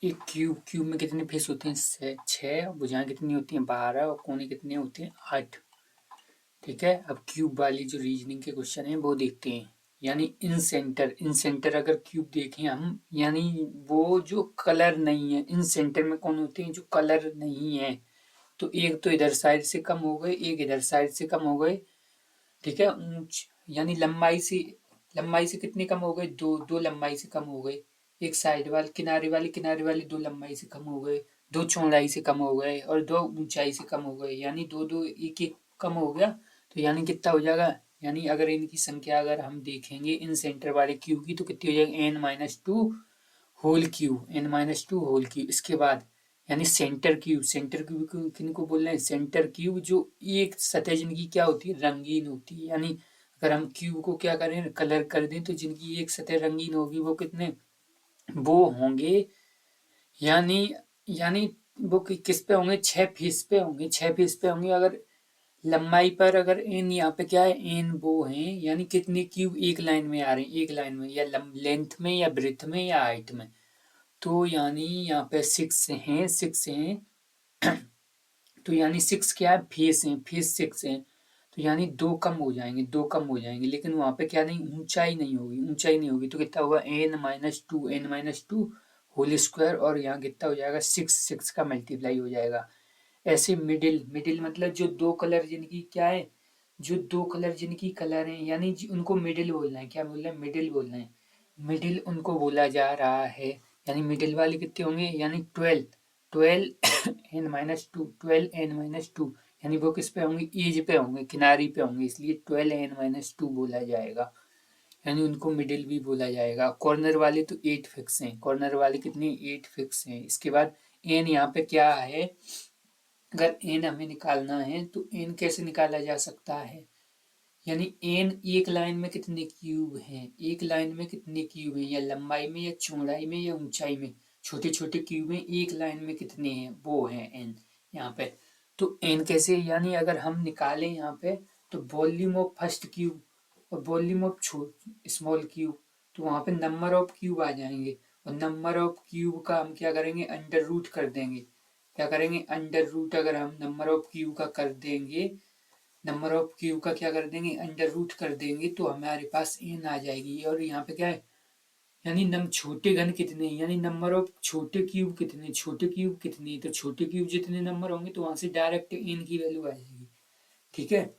एक क्यूब में कितने फेस होते हैं? 6। भुजाएं कितनी होती हैं? 12। और कोने कितने होते हैं? 8। ठीक है, अब क्यूब वाली जो रीजनिंग के क्वेश्चन है वो देखते हैं। यानी इन सेंटर अगर क्यूब देखें हम, यानी वो जो कलर नहीं है, इन सेंटर में कौन होते हैं? जो कलर नहीं है। तो एक तो इधर साइड से कम हो गए, एक इधर साइड से कम हो गए। ठीक है, यानी लंबाई से कितने कम हो गए? दो। दो लंबाई से कम हो गए। एक साइड वाली किनारे वाली दो लंबाई से कम हो गए। दो चौड़ाई से कम हो गए और दो ऊंचाई से कम हो गए। यानी दो दो एक एक कम हो गया। तो यानी कितना हो जाएगा? यानी अगर इनकी संख्या अगर हम देखेंगे इन सेंटर वाले क्यूब की, तो कितनी हो जाएगी? n-2 whole cube. n-2 whole cube. इसके बाद यानी सेंटर क्यूब किनको बोल रहे हैं? सेंटर क्यूब जो एक सतह जिनकी क्या होती है? रंगीन होती है। यानी अगर हम क्यूब को क्या करें? कलर कर दें, तो जिनकी एक सतह रंगीन होगी वो कितने? वो होंगे, यानी यानी वो किस पे होंगे? 6 फेस पे होंगे। 6 फेस पे होंगे। अगर लंबाई पर अगर एन यहाँ पे क्या है? एन वो है, यानी कितने क्यूब एक लाइन में आ रहे हैं? एक लाइन में, या लेंथ में, या ब्रेथ में, या हाइट में। तो यानी यहाँ पे 6 हैं। तो यानी 6 क्या है? फेस है। फेस 6 है। तो यानी दो कम हो जाएंगे, लेकिन वहां पे क्या नहीं? ऊंचाई नहीं होगी। तो कितना होगा? n-2 whole square. और यहाँ कितना हो जाएगा? 6 का मल्टीप्लाई हो जाएगा। ऐसे मिडिल मतलब जो दो कलर जिनकी क्या है? जो दो कलर जिनकी कलर है, यानी उनको मिडिल बोलना है। क्या बोलना है? मिडिल बोलना है। मिडिल उनको बोला जा रहा है। यानी मिडिल वाले कितने होंगे? यानी 12। 12 n-2 यानी वो किस पे होंगे? एज पे होंगे, किनारी पे होंगे, इसलिए 12n-2 बोला जाएगा। यानी उनको मिडिल भी बोला जाएगा। कॉर्नर वाले तो 8 फिक्स हैं। कॉर्नर वाले कितने? 8 फिक्स हैं। इसके बाद एन यहाँ पे क्या है? अगर एन हमें निकालना है तो एन कैसे निकाला जा सकता है? यानी एन एक लाइन में कितने क्यूब हैं? एक लाइन में कितने क्यूब हैं? या लंबाई में, या चौड़ाई में, या ऊंचाई में? छोटे छोटे क्यूब में एक लाइन में कितने हैं? वो है एन यहाँ पे। तो एन कैसे? यानी अगर हम निकालें यहाँ पे, तो वॉल्यूम ऑफ फर्स्ट क्यूब और वॉल्यूम ऑफ स्मॉल क्यूब, तो वहां पे नंबर ऑफ क्यूब आ जाएंगे। और नंबर ऑफ क्यूब का हम क्या करेंगे? अंडर रूट कर देंगे। क्या करेंगे? Under root. अगर हम नंबर ऑफ क्यूब का कर देंगे, नंबर ऑफ क्यूब का क्या कर देंगे? अंडर रूट कर देंगे, तो हमारे पास एन आ जाएगी। और यहाँ पे क्या है? यानी नम छोटे घन कितने हैं? यानी नंबर ऑफ छोटे क्यूब कितने? छोटे क्यूब कितने? तो छोटे क्यूब जितने नंबर होंगे, तो वहां से डायरेक्ट एन की वैल्यू आ जाएगी। ठीक है,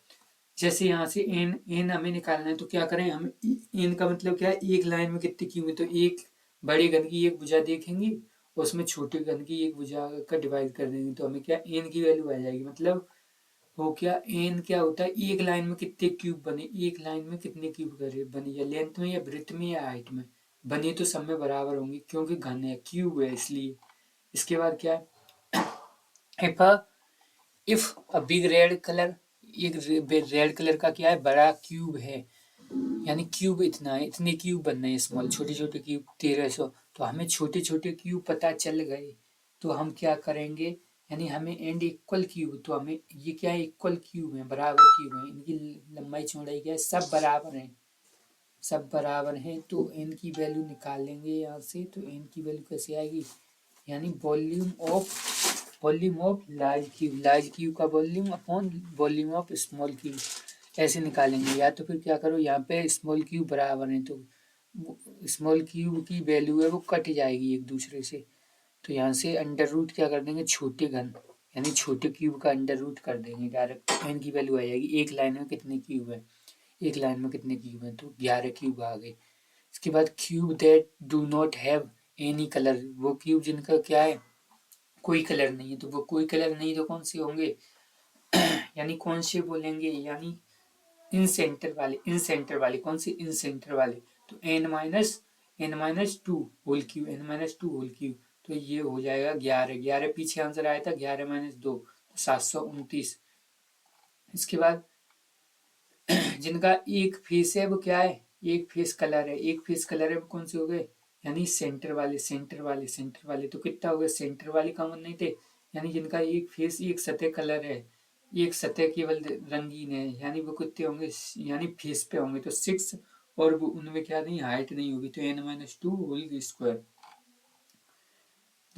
जैसे यहाँ से एन एन हमें निकालना है, तो क्या करें हम? एन का मतलब क्या है? एक लाइन में कितने क्यूब है? तो एक बड़े घन की एक भुजा देखेंगे, और उसमें छोटे घन की एक भुजा का डिवाइड कर देंगे, तो हमें क्या? एन की वैल्यू आ जाएगी। मतलब वो क्या? एन क्या होता है? एक लाइन में कितने क्यूब बने? एक लाइन में कितने क्यूब करे बने? या लेंथ में, या ब्रेथ में, या हाइट में बने? तो सब में बराबर होंगे, क्योंकि घन है, क्यूब है, इसलिए। इसके बाद क्या है? If a big red colour, एक रेड कलर का क्या है? बड़ा क्यूब है। यानी क्यूब इतना है, इतने क्यूब बनने हैं स्मॉल, छोटे छोटे क्यूब 1300। तो हमें छोटे छोटे क्यूब पता चल गए, तो हम क्या करेंगे? यानी हमें एंड इक्वल क्यूब, तो हमें ये क्या है? इक्वल क्यूब है, बराबर क्यूब है। इनकी लंबाई चौड़ाई क्या है? सब बराबर है। सब बराबर है, तो एन की वैल्यू निकाल लेंगे यहाँ से। तो एन की वैल्यू कैसे आएगी? यानी वॉल्यूम ऑफ लार्ज क्यूब का volume upon volume of small cube, ऐसे निकालेंगे। या तो फिर क्या करो, यहाँ पे स्मॉल क्यूब बराबर है, तो स्मॉल क्यूब की वैल्यू है वो कट जाएगी एक दूसरे से। तो यहाँ से अंडर रूट क्या कर देंगे? छोटे घन, यानी छोटे क्यूब का अंडर रूट कर देंगे डायरेक्ट। एन की वैल्यू आ जाएगी। एक लाइन में कितने क्यूब है? एक लाइन में कितने क्यूब है? तो 11 क्यूब आ गए। इसके बाद cube that do not have any colour, वो क्यूब जिनका क्या है? कोई कलर नहीं है। तो वो कोई कलर नहीं, तो कौन से होंगे? यानी कौन से बोलेंगे? यानी इन सेंटर वाले कौन से? इन सेंटर वाले। तो n-2 whole cube, n-2 whole cube. तो ये हो जाएगा 11। 11 पीछे आंसर आया था, 11-2 तो 729। इसके बाद जिनका एक फेस है वो क्या है? एक फेस कलर है। एक फेस कलर है वो कौन से हो गए? यानी सेंटर वाले तो कितना हो गया? सेंटर वाले कॉमन नहीं थे। यानी जिनका एक फेस, एक सतह कलर है, एक सतह केवल रंगीन है, यानी वो कितने होंगे? यानी फेस पे होंगे, तो 6। और वो उनमें क्या नहीं? हाइट नहीं होगी, तो n-2 whole square.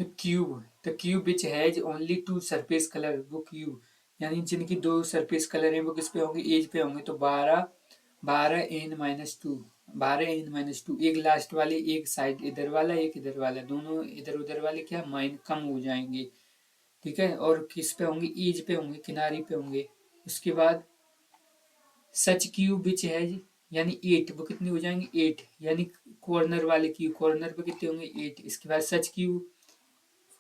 The cube which has only two surface colour, वो क्यूब यानी जिनकी दो सरफेस कलर हैं वो किस पे होंगे, एज पे होंगे। तो 12 12 n-2 एक लास्ट वाले, एक साइड इधर वाला एक इधर वाला, दोनों इधर उधर वाले क्या माइन कम हो जाएंगे। ठीक है, और किस पे होंगे, एज पे होंगे, किनारी पे होंगे। उसके बाद सच क्यूब विच है यानी 8, वो कितने हो जाएंगे, 8 यानी कॉर्नर वाले क्यूब कॉर्नर पे कितने होंगे, 8। इसके बाद सच क्यूब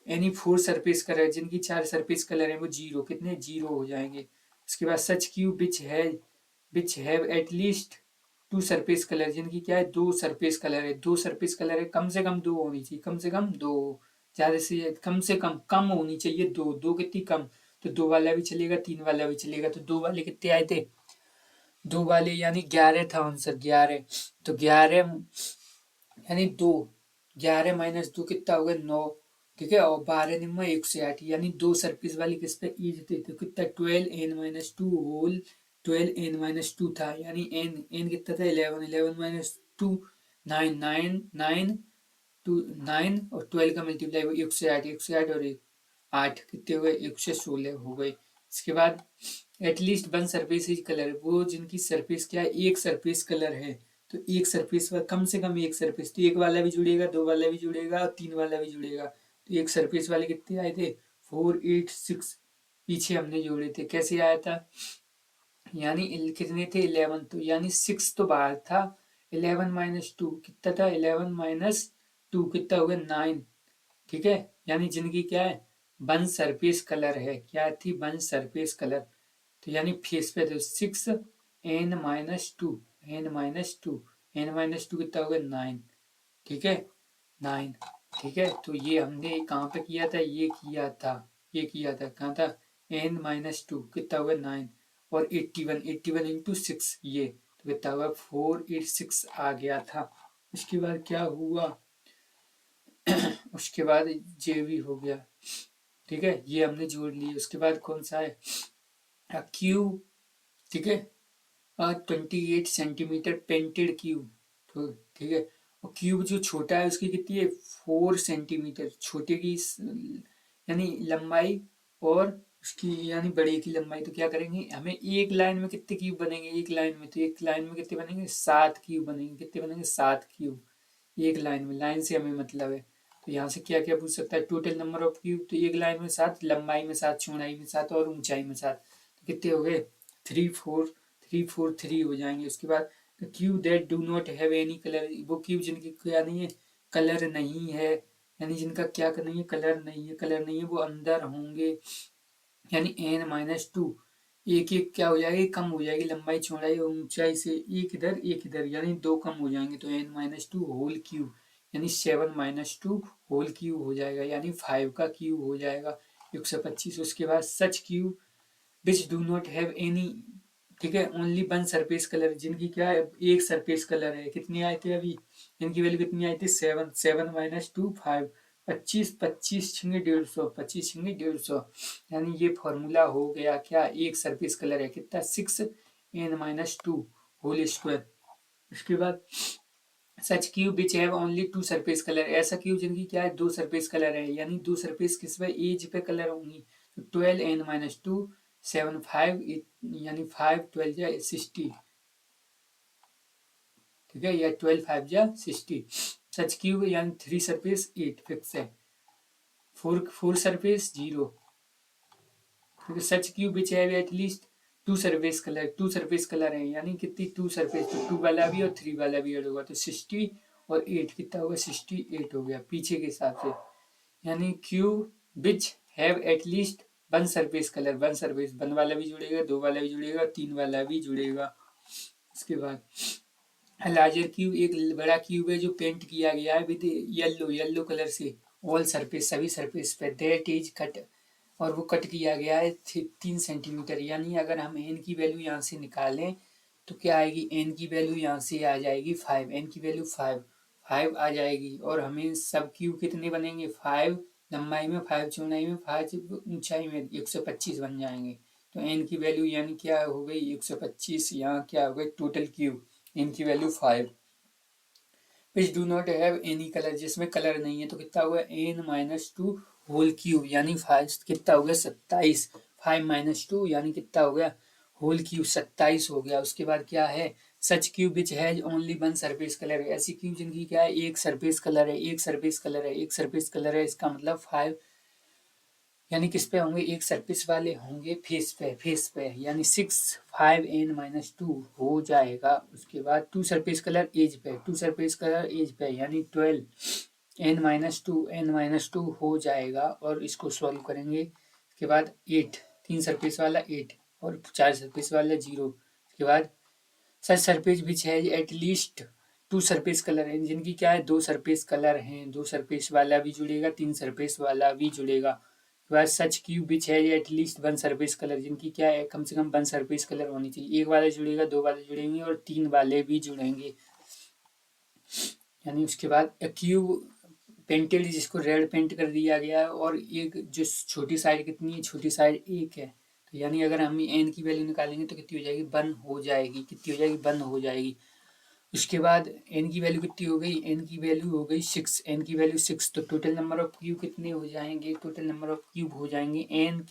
यानी 4 सरफेस कलर, जिनकी 4 सरफेस कलर है वो 0, कितने 0 हो जाएंगे। उसके बाद such cube which have at least 2 surface colour, जिनकी क्या है 2 सरफेस कलर है, 2 सरफेस कलर है, कम से कम 2 होनी चाहिए, कम से कम 2, ज्यादा से कम से कम होनी चाहिए 2, 2 कितनी कम, तो 2 वाला भी चलेगा 3 वाला भी चलेगा। तो 2 वाले कितने आए थे, 2 वाले यानी 11 था आंसर, 11। तो 11 यानी 2, 11 माइनस 2 कितना होगा, 9। ठीक है, और 12 निम्न 108 यानी 2 सरफेस वाली किस पे ई थे, तो कितना 12n-2 होल 12n-2 था, यानी n कितना था 11, 11 माइनस 2 9, 9 9 2 9 और 12 का मल्टीप्लाई 108, 108 और 8 कितने हो गए, 116 हो गए। इसके बाद at least one surface is colour, वो जिनकी सरफेस क्या है, एक सरफेस कलर है। तो एक सरफेस पर कम से कम एक सरफेस, तो एक वाला भी जुड़ेगा, 2 वाला भी जुड़ेगा और 3 वाला भी जुड़ेगा। तो एक सरफेस वाले कितने आए थे, 4 8 6, पीछे हमने जोड़े थे, कैसे आया था, यानी कितने थे 11, तो यानी 6 तो बाहर था, 11-2 कितना था, 11-2 कितना हो गया 9। ठीक है, यानी जिनकी क्या है वन सरफेस कलर है, क्या थी वन सरफेस कलर। तो यानी फेस पे तो 6n-2 n-2 कितना हो गया 9। ठीक है 9। ठीक है, तो ये हमने कहाँ पे किया था, ये किया था कहाँ था, n-2 कितना हुआ 9 और 81, 81 इंटू 6 ये, तो कितना हुआ 486 आ गया था। उसके बाद क्या हुआ, उसके बाद जे भी हो गया। ठीक है, ये हमने जोड़ लिए। उसके बाद कौन सा है क्यूब, ठीक है 28 सेंटीमीटर पेंटेड क्यूब। तो ठीक है, और क्यूब जो छोटा है उसकी कितनी है 4 सेंटीमीटर, छोटे की यानी लंबाई और उसकी यानी बड़े की लंबाई। तो क्या करेंगे, हमें एक लाइन में कितने क्यूब बनेंगे, एक लाइन में, तो एक लाइन में कितने बनेंगे 7 क्यूब बनेंगे, कितने बनेंगे 7 क्यूब एक लाइन में, लाइन से हमें मतलब है। तो यहाँ से क्या क्या पूछ सकता है, टोटल नंबर ऑफ क्यूब, तो एक लाइन में 7, लंबाई में 7, चौड़ाई में 7 और ऊंचाई में 7, तो कितने हो गए 3 4 हो जाएंगे। उसके बाद cube that do not have any colour, वो क्यूब जिनकी क्या नहीं है, कलर नहीं है, यानी जिनका क्या नहीं है, कलर नहीं है, वो अंदर होंगे। यानी n-2 एक एक क्या हो जाएगी, कम हो जाएगी लंबाई चौड़ाई और ऊंचाई से, एक इधर यानी 2 कम हो जाएंगे। तो n-2 होल क्यूब यानी 7-2 होल क्यूब हो जाएगा, यानी 5 का क्यूब हो जाएगा 125। उसके बाद such cube which do not have any, ठीक है ओनली वन सरफेस कलर, जिनकी क्या है एक सरफेस कलर है, कितने आए थे अभी, इनकी वैल्यू कितनी आई थी 7, 7-2 5, 25 25 छिंगे 150, 25 छिंगे 150, यानी ये फॉर्मूला हो गया क्या, एक सरफेस कलर है कितना 6n-2 होल स्क्वायर। उसके बाद such cube which have only 2 surface colour, ऐसा क्यूब जिनकी क्या है 2 सरफेस कलर है, यानी 2 सरफेस किस पे एज पे कलर होंगी। तो 12n-2 7 5 यानी 5 12 जा 60, ठीक है, या 12 5 जा 60। सच क्यूब यानी 3 सरफेस 8 फिक्स है, 4 सरफेस 0। ठीक है, such cube which have at least 2 surface colour है, यानी कितनी 2 सरफेस, तो 2 वाला भी और 3 वाला भी ऐड होगा, तो 60 और 8 कितना होगा 68 हो गया पीछे के हिसाब से। यानी cube which have at least one surface colour, one surface, one वाला भी जुड़ेगा, 2 वाला भी जुड़ेगा, 3 वाला भी जुड़ेगा। उसके बाद लार्जर क्यूब एक बड़ा क्यूब है जो पेंट किया गया है विद येलो कलर से ऑल सरफेस, सभी सरफेस पे, दैट इज कट, और वो कट किया गया है 3 सेंटीमीटर। यानी अगर हम एन की वैल्यू यहाँ से निकालें तो क्या आएगी, एन की वैल्यू यहाँ से आ जाएगी 5, एन की वैल्यू 5 आ जाएगी। और हमें सब क्यूब कितने बनेंगे 5 लंबाई में, 5 चौड़ाई में, 5 ऊंचाई में, 125 बन जाएंगे। तो एन की वैल्यू यानी क्या हो गई 125, यहाँ क्या हो गई टोटल क्यूब, एन की value 5। Which do not have any colour, जिसमें कलर नहीं है, तो कितना हुआ n-2 होल क्यूब यानी 5 कितना हो गया 27, 5-2 यानी कितना हो गया होल क्यूब 27 हो गया। उसके बाद क्या है such cube which has only one surface colour है, ऐसी क्यूब जिनकी क्या है एक सरफेस कलर है, एक सरफेस कलर है, एक सरफेस कलर है, इसका मतलब 5 यानी किस पे होंगे एक सरफेस वाले होंगे फेस पे यानी 6 5n-2 हो जाएगा। उसके बाद टू सरफेस कलर एज पे, टू सरफेस कलर एज पे यानी 12n-2 हो जाएगा और इसको सॉल्व करेंगे। उसके बाद 8 तीन सरफेस वाला 8 और चार सरफेस वाला 0। उसके बाद सच सरफेस विच है एटलीस्ट टू सरफेस कलर है, जिनकी क्या है दो सरफेस कलर हैं, दो सरफेस वाला भी जुड़ेगा तीन सरफेस वाला भी जुड़ेगा। वह सच क्यूब विच है एटलीस्ट वन सरफेस कलर, जिनकी क्या है कम से कम वन सरफेस कलर होनी चाहिए, एक वाला जुड़ेगा दो वाले जुड़ेंगे और तीन वाले भी जुड़ेंगे। यानी उसके बाद क्यूब पेंटेड जिसको रेड पेंट कर दिया गया है और एक जो छोटी साइड कितनी है छोटी साइड एक है, तो यानी अगर हम एन की वैल्यू निकालेंगे तो कितनी हो जाएगी 1 हो जाएगी, कितनी हो जाएगी 1 हो जाएगी। उसके बाद एन की वैल्यू कितनी हो गई एन की वैल्यू हो गई 6, एन की वैल्यू 6, तो टोटल नंबर ऑफ क्यूब कितने हो जाएंगे टोटल नंबर ऑफ क्यूब हो जाएंगे एन,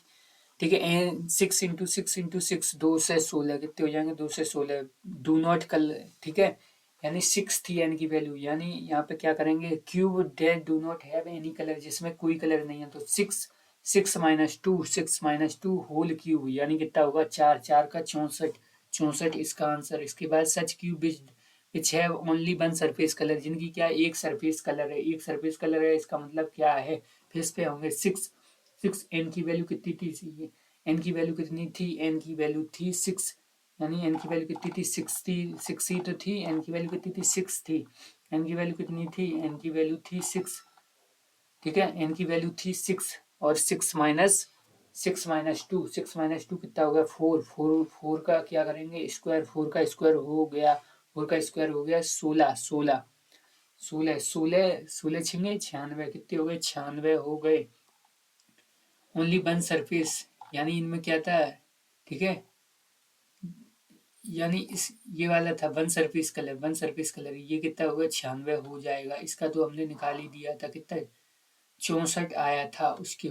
ठीक है एन 6 × 6 × 6 2 से 16 कितने हो जाएंगे 2 से 16 डू नॉट कल, ठीक है यानी 6 थी एन की वैल्यू, यानी यहाँ पे क्या करेंगे cube that do not have any colour, जिसमें कोई कलर नहीं है, तो 6 - 2 होल क्यूब यानी कितना होगा 4, 4 का 64, 64 इसका आंसर। इसके बाद such cube which have only one surface colour, जिनकी क्या है एक सरफेस कलर है, एक सरफेस कलर है, इसका मतलब क्या है फेस पे होंगे 6 एन की वैल्यू कितनी थी एन की वैल्यू कितनी थी एन की वैल्यू थी 6, यानी एन की वैल्यू कितनी थी 6 थी, 6 ही तो थी, एन की वैल्यू कितनी थी 6 थी, एन की वैल्यू कितनी थी एन की वैल्यू थी 6, ठीक है एन की वैल्यू थी 6 और 6 - 2 कितना हो गया 4, 4 का क्या करेंगे स्क्वायर, 4 का स्क्वायर हो गया 4 का स्क्वायर हो गया 16, 16 16 16 16 छिंगे 96 कितने हो गए 96 हो गए। ओनली वन सरफेस यानी इनमें क्या था, ठीक है यानी इस ये वाला था one surface colour, one surface colour ये कितना होगा 96 हो जाएगा, इसका तो हमने निकाल ही दिया था कितना 64 आया था। उसके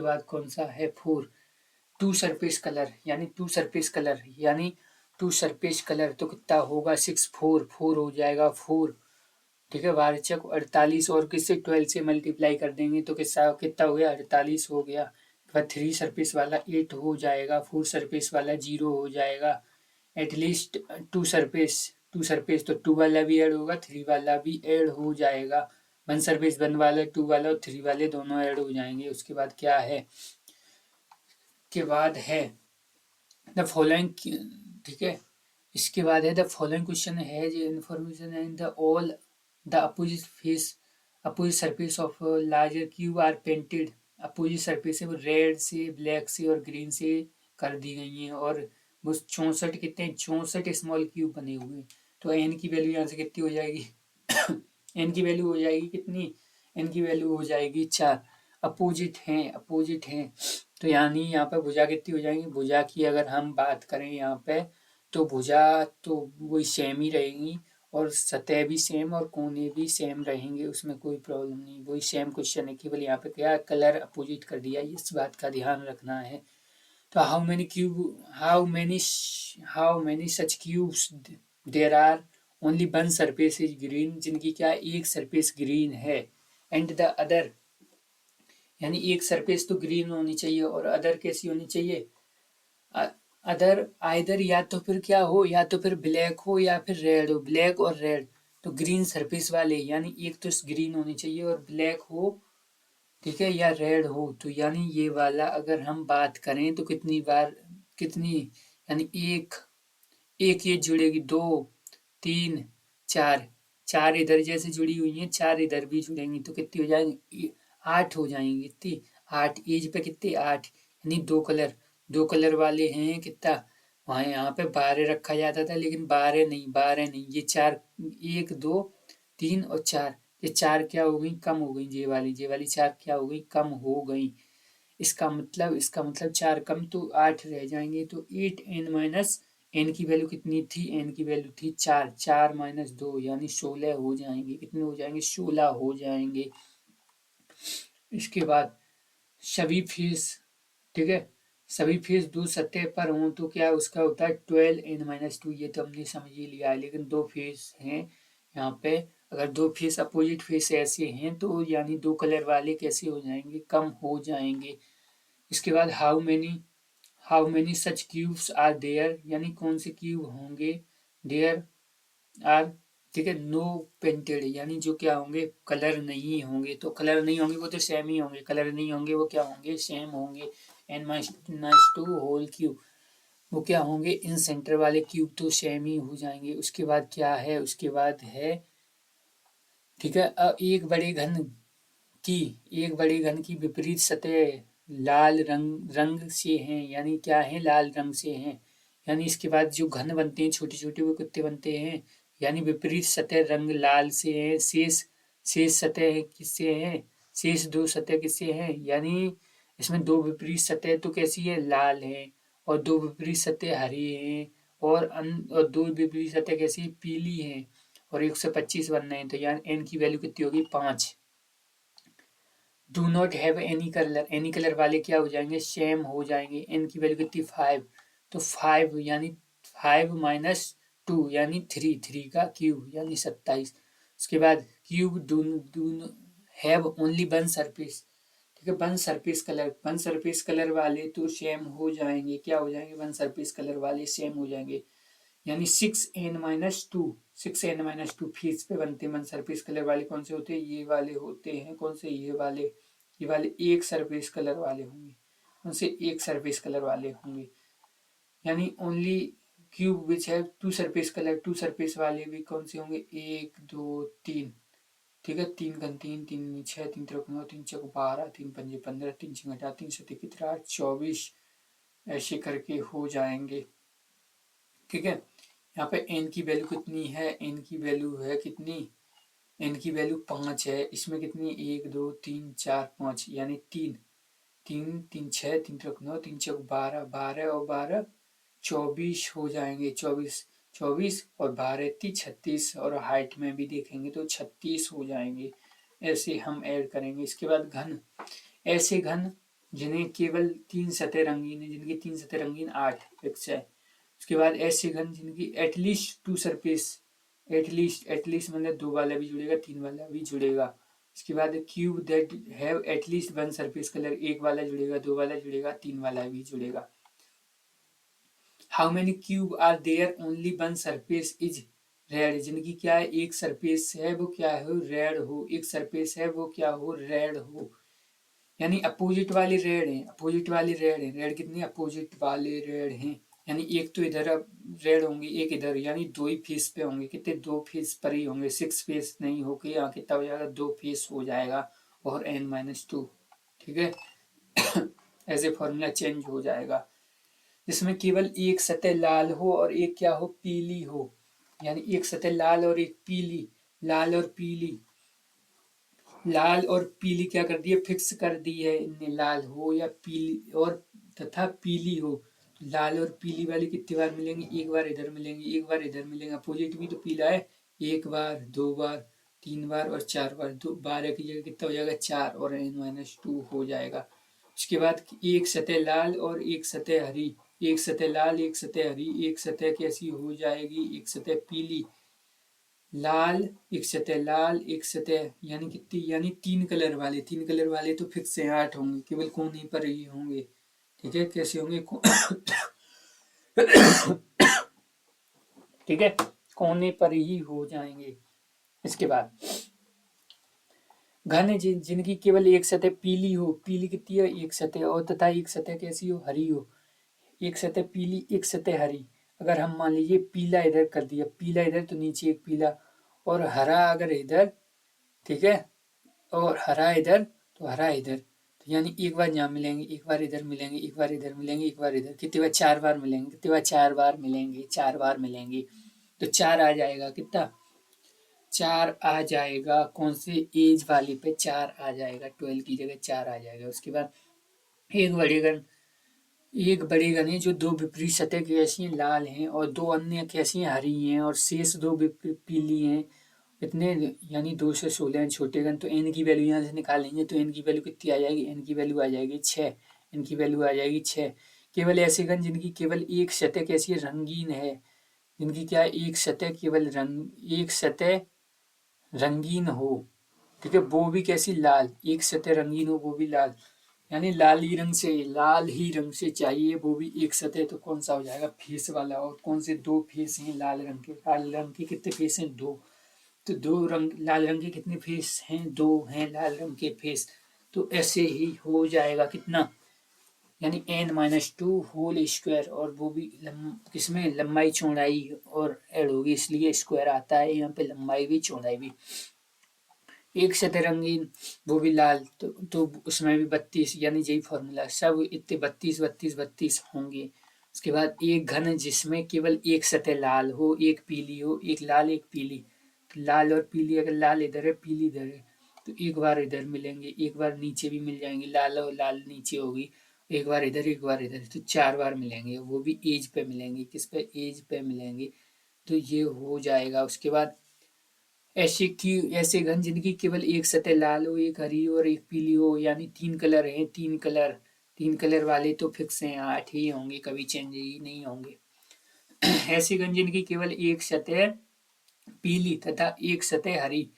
बाद कौन सा है 4 टू सरफेस कलर यानी टू सरफेस कलर यानी टू सरफेस कलर तो कितना होगा 6 4 4 हो जाएगा 4, ठीक है वारचक 48 और किससे 12 से मल्टीप्लाई कर देंगे तो कितना कितना हो गया 48 हो गया। वह 3 सरफेस वाला 8 हो जाएगा, 4 सरफेस वाला 0 हो जाएगा, एटलीस्ट टू सरफेस तो 2 वाला भी ऐड होगा 3 वाला भी ऐड हो जाएगा, वन सरफेस 1 वाला 2 वाला और 3 वाले दोनों ऐड हो जाएंगे। उसके बाद क्या है के बाद है द फॉलोइंग, ठीक है इसके बाद है द फॉलोइंग क्वेश्चन है जो information in the all the opposite surface of larger cube are painted, opposite surface है वो रेड से ब्लैक से और ग्रीन से कर दी गई हैं और वो 64 कितने 64 स्मॉल क्यूब बने हुए हैं, तो एन की वैल्यू यहाँ से कितनी हो जाएगी एन की वैल्यू हो जाएगी कितनी एन की वैल्यू हो जाएगी 4, अपोजिट हैं तो यानी यहाँ पे भुजा कितनी हो जाएंगी, भुजा की अगर हम बात करें यहाँ पे तो भुजा तो वही सेम ही रहेगी और सतह भी सेम और कोने भी सेम रहेंगे, उसमें कोई प्रॉब्लम नहीं, वही सेम क्वेश्चन है, केवल यहाँ पे क्या कलर अपोजिट कर दिया, इस बात का ध्यान रखना है। तो how many such cubes there are only one surface is green, जिनकी क्या एक सरफेस ग्रीन है एंड द अदर, यानी एक सरफेस तो ग्रीन होनी चाहिए और अदर कैसी होनी चाहिए अदर आइदर या तो फिर क्या हो या तो फिर ब्लैक हो या फिर रेड हो, ब्लैक और रेड तो ग्रीन सरफेस वाले यानी एक तो ग्रीन होनी चाहिए और ब्लैक हो, ठीक है या रेड हो, तो यानी ये वाला अगर हम बात करें तो कितनी बार कितनी यानी एक एक ये जुड़ेगी 2 3 4, चार इधर जैसे जुड़ी हुई हैं चार इधर भी जुड़ेंगी तो कितनी हो जाएंगी 8 हो जाएंगी, कितनी 8 एज पे कितनी 8 यानी दो कलर वाले हैं कितना वहाँ यहाँ पे 12 रखा जाता था लेकिन 12 नहीं ये 4 1 2 3 और 4, ये 4 क्या हो गई कम हो गई, ये वाली 4 क्या हो गई कम हो गई, इसका मतलब 4 कम तो 8 रह जाएंगे तो 8n - एन की वैल्यू कितनी थी, एन की वैल्यू थी 4, 4 माइनस 2 यानी 16 हो जाएंगे। कितने हो जाएंगे, 16 हो जाएंगे। इसके बाद सभी फेस, ठीक है, सभी फेस दो सतह पर हों तो क्या उसका होता है 12n-2। ये तो हमने समझ ही लिया है, लेकिन दो फेस हैं यहाँ पे, अगर दो फेस अपोजिट फेस ऐसे हैं तो यानी दो कलर वाले कैसे हो जाएंगे, कम हो जाएंगे। इसके बाद how many such cubes are there, यानी कौन से क्यूब होंगे, देयर आर, ठीक है, नो पेंटेड, यानी जो क्या होंगे, कलर नहीं होंगे। तो कलर नहीं होंगे वो तो सेम ही होंगे, कलर नहीं होंगे वो क्या होंगे, सेम होंगे। n-2 होल क्यूब, वो क्या होंगे, इन सेंटर वाले क्यूब तो सेम ही हो जाएंगे। उसके बाद क्या है, उसके बाद है, ठीक है, की एक बड़े घन की विपरीत सतह लाल रंग से हैं, यानी क्या है, लाल रंग से हैं। यानी इसके बाद जो घन बनते हैं छोटे छोटे वो कितने बनते हैं, यानी विपरीत सतह रंग लाल से है। शेष सतह किससे है, शेष दो सतह किससे हैं, यानी इसमें दो विपरीत सतह तो कैसी है, लाल है, और दो विपरीत सतह हरी है, और दो विपरीत सतह कैसी, पीली है, और 125 बन रहे हैं। तो यार एन की वैल्यू कितनी होगी, 5। Do not have any colour वाले क्या हो जाएंगे, सेम हो जाएंगे। एन की वैल्यू कितनी, 5। तो 5 यानी 5 माइनस 2 यानी 3, 3 का क्यूब यानी 27। उसके बाद cube do have only one surface, ठीक है, वन सरफेस कलर वाले तो सेम हो जाएंगे, क्या हो जाएंगे, वन सरफेस कलर वाले सेम हो जाएंगे। यानी 6n-2, 6n-2 फीस पे बनते हैं वन सरफेस कलर वाले। कौन से होते हैं, ये वाले होते हैं। कौन से, ये वाले एक सरफेस कलर वाले होंगे, उनसे एक सरफेस कलर वाले होंगे। यानी ओनली क्यूब विच है two surface colour, two surface वाले भी कौन से होंगे, 1 2 3, ठीक है, 3 घन 3, 3 6, 3 त्रिक 9, 3 चौक 12, 3 पंजे 15, 3 छः 18, 3 सत्ते 24, ऐसे करके हो जाएंगे। ठीक है, यहाँ पे एन की वैल्यू कितनी है, एन की वैल्यू है कितनी, एन की वैल्यू 5 है। इसमें कितनी, 1 2 3 4 5, यानी 3, 3 3 6, 3 त्रिक 9, 3 चौक 12, 12 और 12 24 हो जाएंगे। 24 24 और 12 36, और हाइट में भी देखेंगे तो 36 हो जाएंगे। ऐसे हम ऐड करेंगे। इसके बाद घन, ऐसे घन जिन्हें केवल 3 सतह रंगीन है, जिनकी 3 सतह रंगीन 8 फिक्स है। उसके बाद ऐसे घन जिनकी एटलीस्ट टू सरफेस, एटलीस्ट मतलब 2 वाला भी जुड़ेगा, 3 वाला भी जुड़ेगा। इसके बाद cube that have at least one surface colour, 1 वाला जुड़ेगा, 2 वाला जुड़ेगा, 3 वाला भी जुड़ेगा। How many cube are there, only one surface is red, जिनकी क्या है, एक सरफेस है वो क्या हो, रेड हो, एक सरफेस है वो क्या हो, रेड हो। यानी अपोजिट वाले रेड हैं, अपोजिट वाले रेड हैं। रेड कितने, अपोजिट वाले रेड हैं, यानी एक तो इधर अब रेड होंगे, एक इधर, यानी 2 ही फेस पे होंगे। कितने, 2 फेस पर ही होंगे, 6 फेस नहीं होके यहाँ कितना हो जाएगा, 2 फेस हो जाएगा, और n-2, ठीक है। ऐसे फॉर्मूला चेंज हो जाएगा, जिसमें केवल एक सतह लाल हो और एक क्या हो, पीली हो। यानी एक सतह लाल और एक पीली, लाल और पीली, लाल और पीली क्या कर दी है, फिक्स कर दी है इनने, लाल हो या पीली और तथा पीली हो। तो लाल और पीली वाली कितनी बार मिलेंगी, एक बार इधर मिलेंगी, एक बार इधर मिलेंगे। अपोजिट भी तो पीला है, एक बार, 2 बार, 3 बार और 4 बार। तो 12 की जगह कितना हो जाएगा, 4, और n-2 हो जाएगा। उसके बाद एक सतह लाल और एक सतह हरी, एक सतह लाल एक सतह हरी, एक सतह कैसी हो जाएगी, एक सतह पीली, लाल एक सतह लाल एक सतह, यानी कितनी, यानी 3 कलर वाले, 3 कलर वाले तो फिक्स है 8 होंगे, केवल कोने पर ही होंगे। ठीक है, कैसे होंगे, ठीक है, कोने पर ही हो जाएंगे। इसके बाद घन जिनकी केवल एक सतह पीली हो, पीली कितनी है, एक सतह, और तथा एक सतह कैसी हो, हरी हो। एक सतह पीली एक सतह हरी, अगर हम मान लीजिए पीला इधर कर दिया, पीला इधर तो नीचे एक पीला, और हरा अगर इधर, ठीक है, और हरा इधर तो हरा इधर, तो यानी एक बार यहाँ मिलेंगे, एक बार इधर मिलेंगे, एक बार इधर मिलेंगे, एक बार इधर, कितने बार, 4 बार मिलेंगे, कितने बार, 4 बार मिलेंगे, 4 बार मिलेंगे। तो 4 आ जाएगा, कितना, 4 आ जाएगा, कौन से एज वाली पे 4 आ जाएगा, 12 की जगह 4 आ जाएगा। उसके बाद एक बढ़ेगा एक बड़े घन है जो दो विपरीत सतह कैसी हैं लाल हैं और दो अन्य कैसी हैं हरी हैं और शेष दो पीली हैं। इतने यानी 2 से 16 हैं छोटे घन। तो एन की वैल्यू यहाँ से निकालेंगे तो एन की वैल्यू कितनी आ जाएगी, एन की वैल्यू आ जाएगी 6। एन की वैल्यू आ जाएगी 6। केवल ऐसे घन जिनकी केवल एक सतह कैसी है रंगीन है, जिनकी क्या है एक सतह केवल एक सतह रंगीन हो, ठीक है, वो भी कैसी लाल, एक सतह रंगीन हो वो भी लाल, यानी लाल ही रंग से चाहिए वो भी एक सतह। तो कौन सा हो जाएगा फेस वाला। और कौन से दो फेस हैं लाल रंग के, लाल रंग के कितने फेस हैं दो। तो दो रंग लाल रंग के कितने फेस हैं, दो हैं लाल रंग के फेस। तो ऐसे ही हो जाएगा कितना, यानी n-2 होल स्क्वायर। और वो भी किसमें लंबाई चौड़ाई और ऐड होगी इसलिए स्क्वायर आता है यहाँ पे, लंबाई भी चौड़ाई भी। एक सतह रंगीन वो भी लाल, तो उसमें भी 32, यानी यही फॉर्मूला सब इतने 32 32 32 होंगे। उसके बाद एक घन जिसमें केवल एक सतह लाल हो, एक पीली हो, एक लाल एक पीली। तो लाल और पीली, अगर लाल इधर है पीली इधर है तो एक बार इधर मिलेंगे, एक बार नीचे भी मिल जाएंगे, लाल और लाल नीचे होगी, एक बार इधर एक बार इधर, तो 4 बार मिलेंगे, वो भी एज पे मिलेंगे। किस पे, एज पे मिलेंगे। तो ये हो जाएगा। उसके बाद ऐसे घन जिनकी केवल एक सतह लाल हो, एक हरी और एक पीली हो, यानी 3 कलर हैं, 3 कलर वाले तो फिक्स हैं, 8 ही होंगे, कभी चेंज ही नहीं होंगे। ऐसे घन जिनकी केवल एक सतह पीली तथा एक सतह हरी,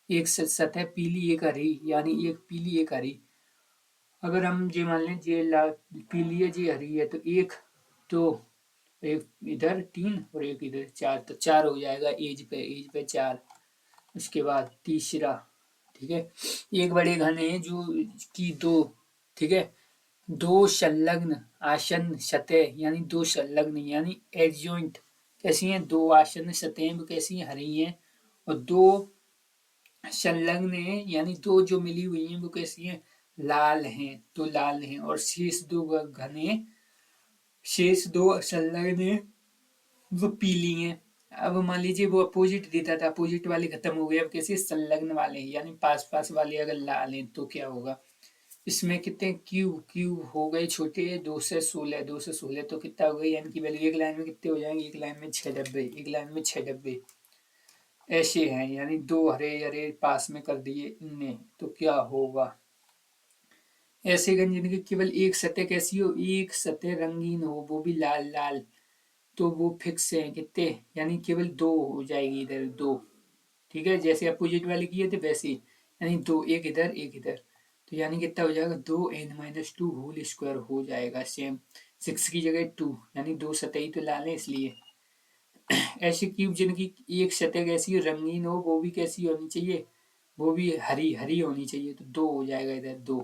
एक सतह पीली एक हरी, यानी एक पीली एक हरी। अगर हम ये मान लें ये पीली है ये हरी है, तो तो एक इधर 3 और एक इधर 4, तो 4 हो जाएगा एज पे 4। उसके बाद तीसरा, ठीक है, एक बड़े घन है जो की दो, ठीक है, दो संलग्न आसन्न सतह, यानी दो संलग्न यानी एडजॉइंट कैसी हैं, दो आसन्न सतहें वो कैसी हैं हरी हैं, और दो संलग्न हैं यानी दो जो मिली हुई हैं वो कैसी हैं लाल हैं, तो लाल हैं। और शेष दो संलग्न हैं वो पीली हैं। अब मान लीजिए वो अपोजिट देता था, अपोजिट वाले खत्म हो गए, अब कैसे संलग्न वाले हैं यानी पास पास वाले अगर लाल हैं तो क्या होगा। इसमें कितने क्यू क्यू हो गए छोटे, 2 से 16, 2 से 16 तो कितना हो गई, एन की वैल्यू एक लाइन में कितने हो जाएंगे, एक लाइन में 6 डब्बे, एक लाइन में 6 डब्बे ऐसे हैं, यानी दो हरे हरे पास में कर दिए इनने। तो क्या होगा, ऐसे गन जिनकी केवल एक सतह कैसी हो, एक सतह रंगीन हो वो भी लाल लाल, तो वो फिक्स है कितने, यानी केवल दो हो जाएगी इधर दो, ठीक है, जैसे अपोजिट वाले किए थे वैसे ही, यानी दो, एक इधर एक इधर। तो यानी कितना हो जाएगा, 2n-2 होल स्क्वायर हो जाएगा सेम, 6 की जगह 2, यानी दो सतह ही तो लाल है इसलिए। ऐसे क्यूब जिनकी एक सतह कैसी रंगीन हो वो भी कैसी होनी चाहिए, वो भी हरी हरी होनी चाहिए, तो दो हो जाएगा इधर दो।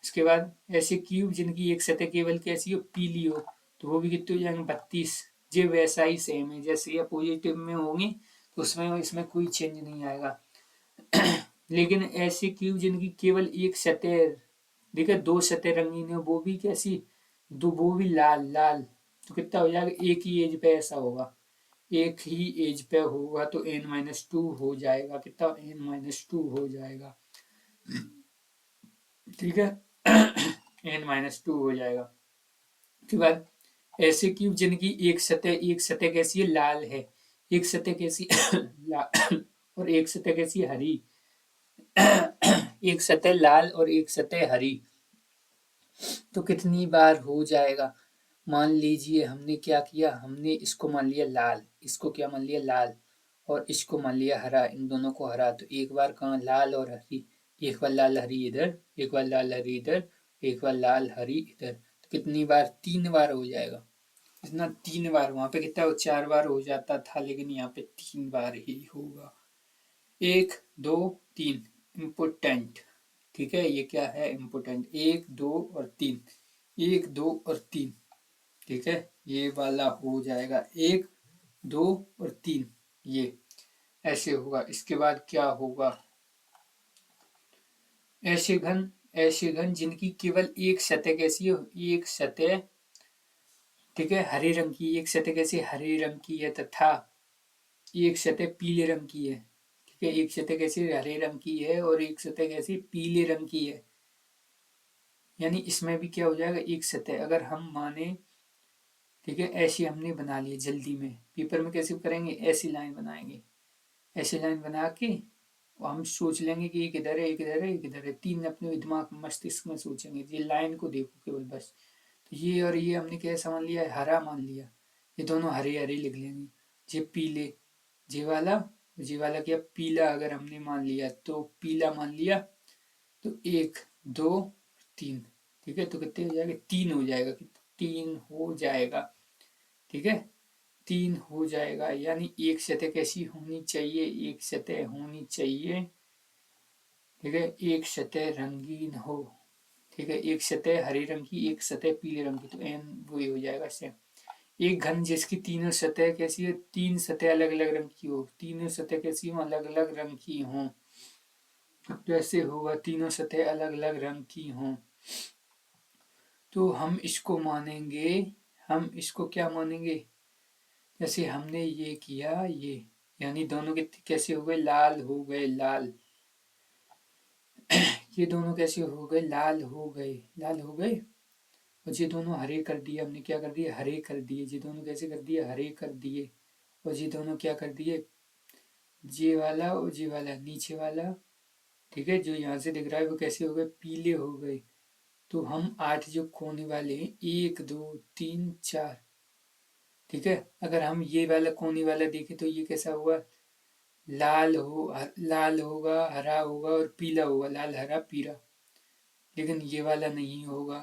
उसके बाद ऐसे क्यूब जिनकी एक सतह केवल कैसी हो पीली हो, तो वो भी कितने हो जाएंगे 32। ये वैसा ही सेम है जैसे ये पॉजिटिव में होंगे, तो उसमें इसमें कोई चेंज नहीं आएगा। लेकिन ऐसे क्यूब जिनकी केवल एक सतह, देखिए दो सतह रंगीन है वो भी कैसी, दो वो भी लाल लाल, तो कितना हो जाएगा, एक ही एज पे ऐसा होगा, एक ही एज पे होगा, तो n-2 हो जाएगा, कितना n-2 हो जाएगा, ठीक है। n-2 हो जाएगा। उसके बाद ऐसे क्यूब जिनकी एक सतह कैसी है लाल है, एक सतह कैसी लाल और एक सतह कैसी हरी, एक सतह लाल और एक सतह हरी, तो कितनी बार हो जाएगा। मान लीजिए हमने क्या किया, हमने इसको मान लिया लाल, इसको क्या मान लिया लाल, और इसको मान लिया हरा, इन दोनों को हरा, तो एक बार कहाँ लाल और हरी, एक बार लाल हरी इधर, एक बार लाल हरी इधर, एक बार लाल हरी इधर, तो कितनी बार, 3 बार हो जाएगा। इतना 3 बार, वहां पे कितना 4 बार हो जाता था, लेकिन यहाँ पे 3 बार ही होगा। 1 2 3 इम्पोर्टेंट, ठीक है, ये क्या है इम्पोर्टेंट, 1 2 और 3, 1 2 और 3, ठीक है, ये वाला हो जाएगा 1 2 और 3, ये ऐसे होगा। इसके बाद क्या होगा, ऐसे घन जिनकी केवल एक सतह कैसी हो, एक सतह, ठीक है, हरे रंग की, एक सतह कैसी हरे रंग की है तथा एक सतह पीले रंग की है, ठीक है, एक सतह कैसी हरे रंग की है और एक सतह कैसी पीले रंग की है, यानी इसमें भी क्या हो जाएगा, एक सतह अगर हम माने, ठीक है, ऐसी हमने बना ली जल्दी में, पेपर में कैसे करेंगे, ऐसी लाइन बनाएंगे, ऐसी लाइन बना के हम सोच लेंगे कि एक इधर है, एक इधर है, एक इधर है, तीन अपने दिमाग मस्तिष्क में सोचेंगे, ये लाइन को देखो केवल बस। तो ये और ये हमने कैसा मान लिया, हरा मान लिया, ये दोनों हरे हरे लिख लेंगे, ये पीले, ये वाला क्या पीला अगर हमने मान लिया तो पीला मान लिया, तो एक दो तीन, ठीक है, तो कितने हो जाएगा, तीन हो जाएगा, तीन हो जाएगा, ठीक है, तीन हो जाएगा। यानी एक सतह कैसी होनी चाहिए, एक सतह होनी चाहिए, ठीक है, एक सतह रंगीन हो, ठीक है, एक सतह हरे रंग की, एक सतह पीले रंग की, तो एन वही हो जाएगा सेम। एक घन जिसकी तीनों सतह कैसी है, तीन सतह अलग अलग रंग की हो, तीनों सतह कैसी हो, अलग अलग रंग की हो, तो ऐसे होगा, तीनों सतह अलग अलग रंग की हों, तो हम इसको मानेंगे, हम इसको क्या मानेंगे, जैसे हमने ये किया ये, यानी दोनों के कैसे हो गए, लाल हो गए, लाल, ये दोनों कैसे हो गए, लाल हो गए, लाल हो गए, और ये दोनों हरे कर दिए, हमने क्या कर दिया, हरे कर दिए, ये दोनों कैसे कर दिए, हरे कर दिए, और ये दोनों क्या कर दिए, ये वाला और ये वाला नीचे वाला, ठीक है, जो यहाँ से दिख रहा है वो कैसे हो गए, पीले हो गए। तो हम आठ जो कोने वाले हैं, एक दो तीन चार, ठीक है, अगर हम ये वाला कोने वाला देखें तो ये कैसा हुआ, लाल होगा, हरा होगा और पीला होगा, लाल हरा पीला, लेकिन ये वाला नहीं होगा,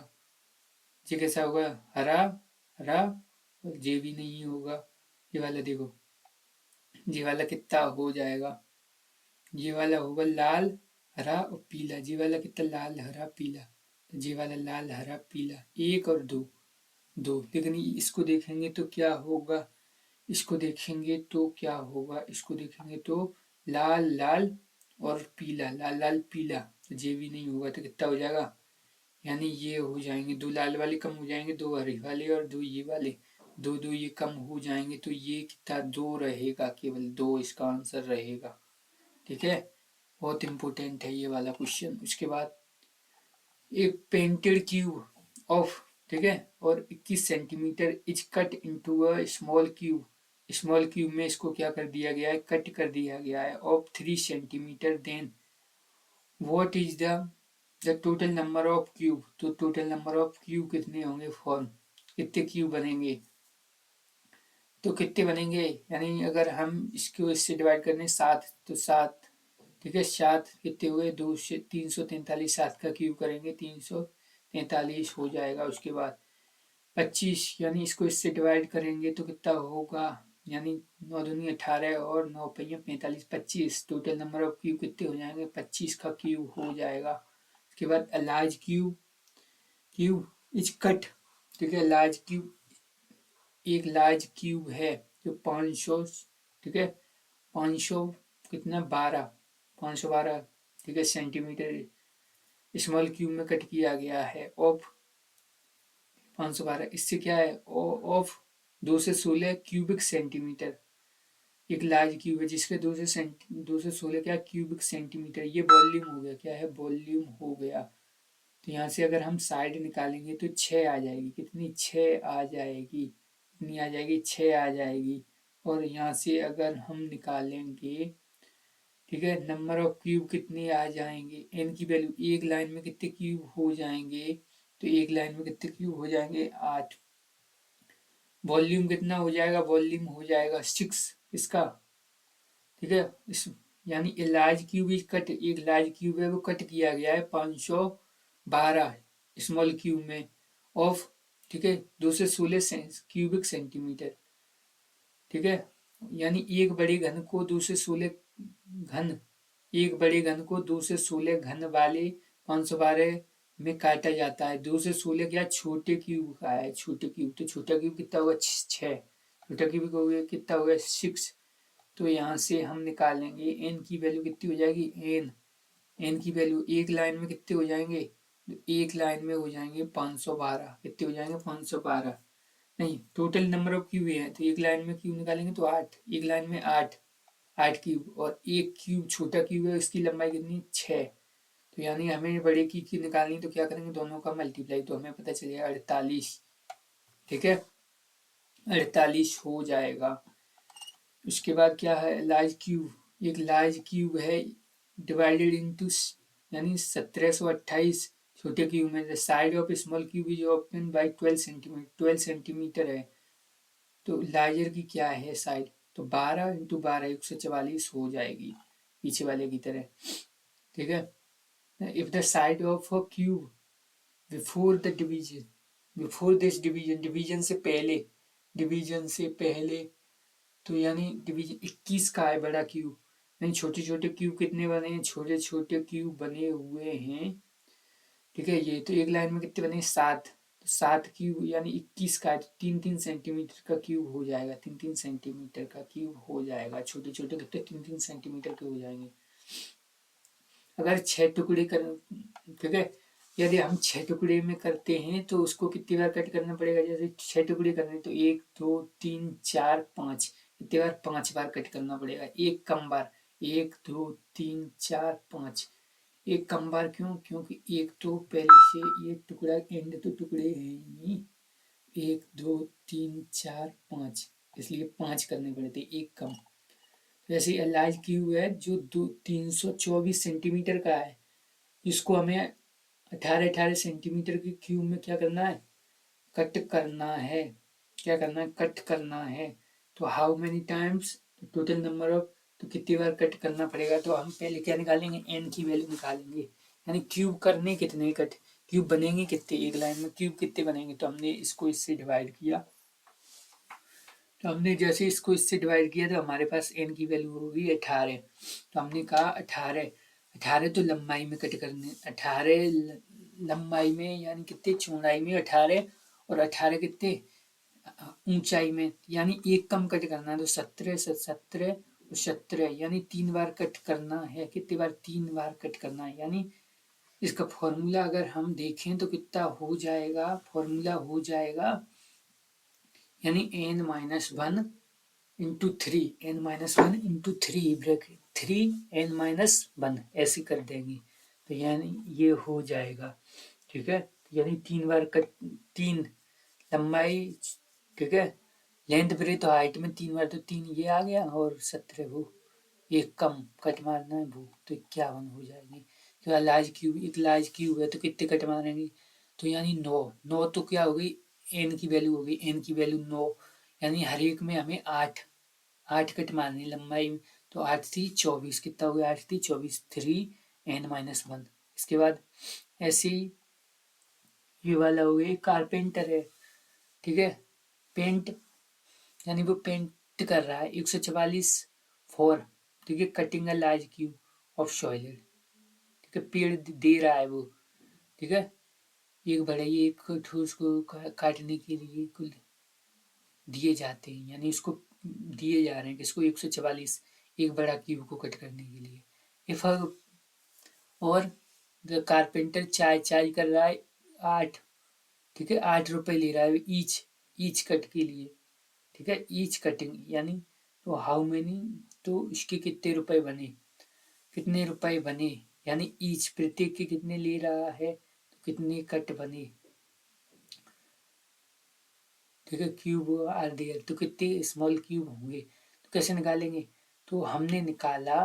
ये कैसा होगा, हरा हरा, और ये भी नहीं होगा, ये वाला देखो, ये वाला कितना हो जाएगा, ये वाला होगा लाल हरा और पीला, ये वाला कितना लाल हरा पीला, तो ये वाला लाल हरा पीला, एक और दो, दो, लेकिन इसको देखेंगे तो क्या होगा, इसको देखेंगे तो क्या होगा, इसको देखेंगे तो लाल लाल और पीला, लाल लाल पीला, तो ये भी नहीं होगा, तो कितना हो जाएगा, यानी ये हो जाएंगे, दो लाल वाले कम हो जाएंगे, दो हरे वाले और दो ये वाले, दो दो ये कम हो जाएंगे, तो ये कितना, दो रहेगा, केवल दो इसका आंसर रहेगा, ठीक है, बहुत इंपॉर्टेंट है ये वाला क्वेश्चन। उसके बाद एक पेंटेड क्यूब ऑफ, ठीक है, और 21 centimetre is cut into a small cube, small cube में इसको क्या कर दिया गया है, कट कर दिया गया है, of 3 centimetre, then what is the total number of cube, तो टोटल नंबर ऑफ क्यूब कितने होंगे, फॉर्म कितने क्यूब बनेंगे, तो कितने बनेंगे, यानी अगर हम इसको इससे डिवाइड करें सात, तो सात, ठीक है, सात कितने हुए, दो से 343, सात का क्यूब करेंगे 343 हो जाएगा। उसके बाद 25, यानी इसको इससे डिवाइड करेंगे तो कितना होगा, यानी 9 दूनी 18 और 9 पहिया 45, 25, टोटल नंबर ऑफ क्यूब कितने हो जाएंगे, 25 का क्यूब हो जाएगा। उसके बाद large cube, cube is cut, ठीक है, लार्ज क्यूब, एक लार्ज क्यूब है जो 500, ठीक है, 500 कितना 12, 512, ठीक है, सेंटीमीटर स्मॉल क्यूब में कट किया गया है, ऑफ 512, इससे क्या है, ऑफ 2 से 16 क्यूबिक सेंटीमीटर, एक लार्ज क्यूब है जिसके 2 से 16 क्या क्यूबिक सेंटीमीटर, ये वॉल्यूम हो गया, क्या है, वॉल्यूम हो गया। तो यहाँ से अगर हम साइड निकालेंगे तो 6 आ जाएगी, कितनी 6 आ जाएगी, कितनी आ जाएगी, 6 आ जाएगी। और यहाँ से अगर हम निकालेंगे, ठीक है, नंबर ऑफ क्यूब कितने आ जाएंगे, एन की वैल्यू, एक लाइन में कितने क्यूब हो जाएंगे, तो एक लाइन में कितने क्यूब हो जाएंगे, 8। वॉल्यूम कितना हो जाएगा, वॉल्यूम हो जाएगा 6 इसका, ठीक है, इस यानी a large cube is cut, एक लार्ज क्यूब है वो कट किया गया है 512 स्मॉल क्यूब में, ऑफ, ठीक है, 2 से 16 क्यूबिक सेंटीमीटर, ठीक है, यानी एक बड़े घन को 2 से 16 घन, एक बड़े घन को 2 से 16 घन वाले 512 में काटा जाता है, 2 से 16 क्या छोटे क्यूब का है, छोटे क्यूब, तो छोटा क्यूब कितना होगा, 6, छोटा क्यूब हो गया कितना होगा, 6। तो यहाँ से हम निकालेंगे एन की वैल्यू कितनी हो जाएगी, एन की वैल्यू एक लाइन में कितने हो जाएंगे, तो एक लाइन में हो जाएंगे 512, कितने हो जाएंगे 512, नहीं टोटल नंबर ऑफ क्यूब है, तो एक लाइन में क्यूब निकालेंगे तो 8, एक लाइन में 8 क्यूब, और एक क्यूब छोटा क्यूब है उसकी लंबाई कितनी 6, तो यानी हमें बड़े की निकालनी, तो क्या करेंगे, दोनों का मल्टीप्लाई, तो हमें पता चलेगा 48। ठीक है, 48 हो जाएगा। उसके बाद क्या है, लार्ज क्यूब, एक लार्ज क्यूब है डिवाइडेड इनटू, यानी 1728 छोटे क्यूब में। The side of small cube is open by 12 centimetre, 12 centimetre है। तो लार्जर की क्या है साइड, तो 12 इंटू 12 144 हो जाएगी, पीछे वाले की तरह। ठीक है, if the side of a cube before the division, before this division, division से पहले, डिवीजन से पहले, तो यानी डिवीजन 21 का है बड़ा क्यूब, यानी छोटे छोटे क्यूब कितने बने हैं, छोटे छोटे क्यूब बने हुए हैं। ठीक है, ये तो एक लाइन में कितने बने, 7, तो 7 क्यूब यानी 21 का है, तो 3-3 सेंटीमीटर का क्यूब हो जाएगा, 3-3 सेंटीमीटर का क्यूब हो जाएगा। छोटे छोटे कितने, 3-3 सेंटीमीटर के हो जाएंगे। अगर 6 टुकड़े कर, ठीक है, यदि हम 6 टुकड़े में करते हैं तो उसको कितनी बार कट करना पड़ेगा, जैसे 6 टुकड़े करने तो 1 2 3 4 5, कितनी बार, 5 बार कट करना पड़ेगा, एक कम बार, 1 2 3 4 5, एक कम बार क्यों, क्योंकि एक तो पहले से ये टुकड़ा एंड तो टुकड़े हैं ही, 1 2 3 4 5, इसलिए 5 करने पड़े थे, एक कम। जैसे लार्ज क्यूब है जो 324 सेंटीमीटर का है, इसको हमें 18-18 सेंटीमीटर के क्यूब में क्या करना है, कट करना है। क्या करना है, कट करना है। तो how many times, total number of, तो कितनी बार कट करना पड़ेगा, तो हम पहले क्या निकालेंगे, एन की वैल्यू निकालेंगे, यानी क्यूब करने कितने कट, क्यूब बनेंगे कितने, एक लाइन में क्यूब कितने बनेंगे, तो हमने इसको इससे डिवाइड किया, तो हमने जैसे इसको इससे डिवाइड किया तो हमारे पास एन की वैल्यू होगी 18, तो हमने कहा 18, 18 तो लंबाई में कट करने, 18 लंबाई में यानी कितने, चौड़ाई में 18, और 18 कितने ऊंचाई में, यानी एक कम कट करना है, तो 17 से 17 और 17, यानी 3 बार कट करना है, कितनी बार, 3 बार कट करना है। यानी इसका फॉर्मूला अगर हम देखें तो कितना हो जाएगा, फॉर्मूला हो जाएगा, यानी n-1 into 3, n-1 into 3 bracket 3 n-1 ऐसे कर देंगे, तो यानी ये हो जाएगा। ठीक है, यानी 3 बार कट, 3 लंबाई, ठीक है, लेंथ ब्रेथ हाइट में 3 बार, तो 3 ये आ गया, और 17 वो, एक कम कट मारना है वो, तो 51 हो जाएगी। तो लार्ज क्यूब, एक लार्ज क्यूब है तो कितने कट मारेंगे, तो यानी 9, 9 तो क्या हो गई, एन की वैल्यू हो गई, एन की वैल्यू 9, यानी हर एक में हमें 8 8 कट मारनी लंबाई में, तो 8 थी 24, कितना हो गया, 8 थी 24, 3n-1। इसके बाद ऐसे ही ये वाला हो गया, कारपेंटर है, ठीक है, पेंट, यानी वो पेंट कर रहा है, 144 4, ठीक है, cutting a large cube of soil, ठीक है, पेड़ दे रहा है वो, ठीक है, एक बड़े एक ठोस को काटने के लिए कुल दिए जाते हैं, यानी इसको दिए जा रहे हैं किसको, 144, एक बड़ा क्यूब को कट करने के लिए। इफ और द कारपेंटर चार्ज कर रहा है 8, ठीक है, 8 रुपए ले रहा है ईच कट के लिए, ठीक है, ईच कटिंग, यानी तो हाउ मेनी, तो इसके कितने रुपए बने, कितने रुपए बने, यानी ईच प्रत्येक के कितने ले रहा है, तो कितने कट बने, ठीक है, क्यूब आर देयर, तो कितने स्मॉल क्यूब होंगे, तो कैसे निकालेंगे, तो हमने निकाला,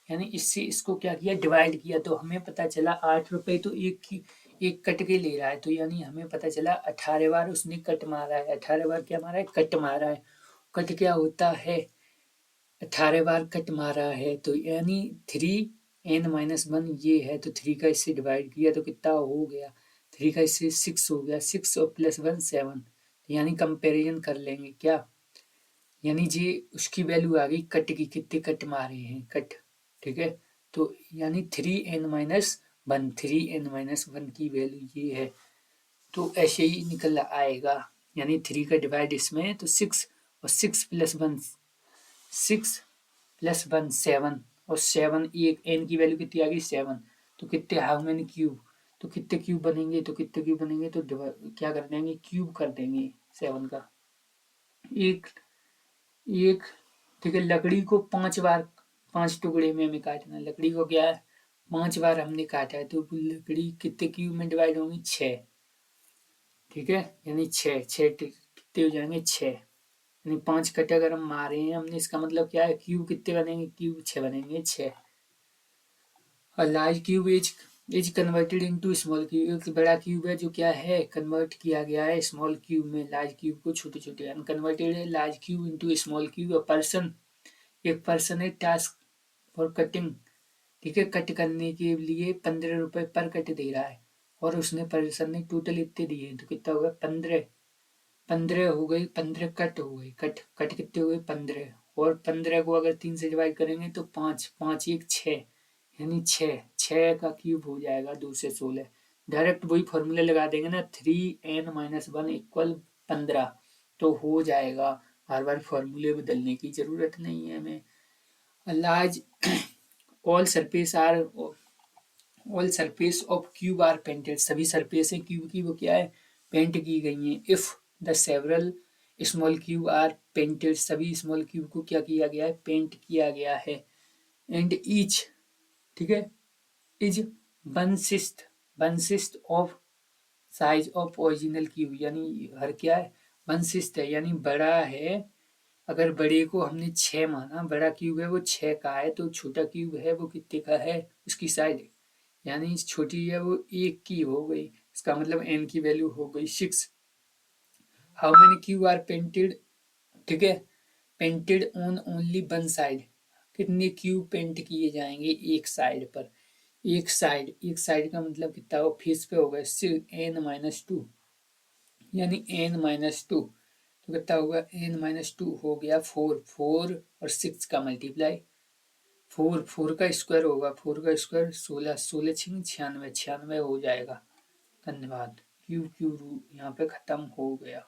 यानी इससे इसको क्या किया, डिवाइड किया, तो हमें पता चला 8 रुपए तो एक कट के ले रहा है, तो यानी हमें पता चला 18 बार उसने कट मारा है, 18 बार क्या मारा है, कट मारा है। कट क्या होता है, 18 बार कट मारा है, तो यानी 3n-1 ये है, तो 3 का इससे डिवाइड किया तो कितना हो गया, 3 का इससे 6 हो गया, 6 और +1 7, यानी कंपैरिजन कर लेंगे क्या, यानी जी उसकी वैल्यू आ गई कट की, कितने कट मारे हैं कट, ठीक है, तो यानी 3n-1, 3n-1 की वैल्यू ये है, तो ऐसे ही निकल आएगा, यानी 3 का डिवाइड इसमें है तो 6, और 6+1 6 +1 7, और 7 एक एन की वैल्यू कितनी आ गई 7, तो कितने, हाउ मेनी क्यूब, तो कितने क्यूब बनेंगे, तो कितने क्यूब बनेंगे, तो क्या कर देंगे, क्यूब कर देंगे 7 का, एक एक, ठीक है, लकड़ी को 5 बार 5 टुकड़े में हमें काटना है, लकड़ी को क्या है 5 बार हमने काटा है तो लकड़ी कितने क्यूब में डिवाइड होंगी? 6। ठीक है, यानी 6 6 कितने हो जाएंगे? 6। यानी 5 कटे अगर हम मारे हैं हमने, इसका मतलब क्या है? क्यूब कितने बनेंगे? क्यूब 6 बनेंगे, 6। और large cube is converted into small cube. एक बड़ा क्यूब है जो क्या है? कन्वर्ट किया गया है स्मॉल क्यूब में, लार्ज क्यूब को छोटे छोटे कन्वर्टेड है large cube into small cube. Person, एक पर्सन है टास्क फॉर कटिंग, ठीक है, कट करने के लिए 15 रुपए पर कट दे रहा है, और उसने पर्सन ने टोटल इतने दिए, तो कितना होगा? 15। 15 हो गई, 15 कट हो गई, कट कट कितने हो गए? 15। और 15 को अगर 3 से डिवाइड करेंगे तो 5 5 एक 6, यानी 6 6 का क्यूब हो जाएगा 2 से 16। डायरेक्ट वही फॉर्मूले लगा देंगे ना, 3n-1 इक्वल 15, तो हो जाएगा। बार बार फॉर्मूले बदलने की जरूरत नहीं है हमें। Large all surface are all surface of cube are painted, सभी सरफेस क्यूब की वो क्या है? पेंट की गई हैं। If the several small cube are painted, सभी स्मॉल क्यूब को क्या किया गया है? पेंट किया गया है। एंड ईच, ठीक है, is one cyst of size of original cube, यानी हर क्या है? वन सिस्ट है, यानी बड़ा है। अगर बड़े को हमने 6 माना, बड़ा क्यूब है वो 6 का है, तो छोटा क्यूब है वो कितने का है? उसकी साइज, यानी छोटी है वो 1 की हो गई। इसका मतलब n की वैल्यू हो गई 6। How many cube are painted, ठीक है, painted on only one side, कितने क्यूब पेंट किए जाएंगे एक साइड पर? एक साइड का मतलब कितना हो? फेस पे होगा n-2, यानी n-2, तो कितना होगा? n-2 हो गया 4 4 और 6 का मल्टीप्लाई, 4 4 का स्क्वायर होगा, 4 का स्क्वायर 16 16 96 96 हो जाएगा। धन्यवाद। क्यू क्यू रू यहाँ पे खत्म हो गया।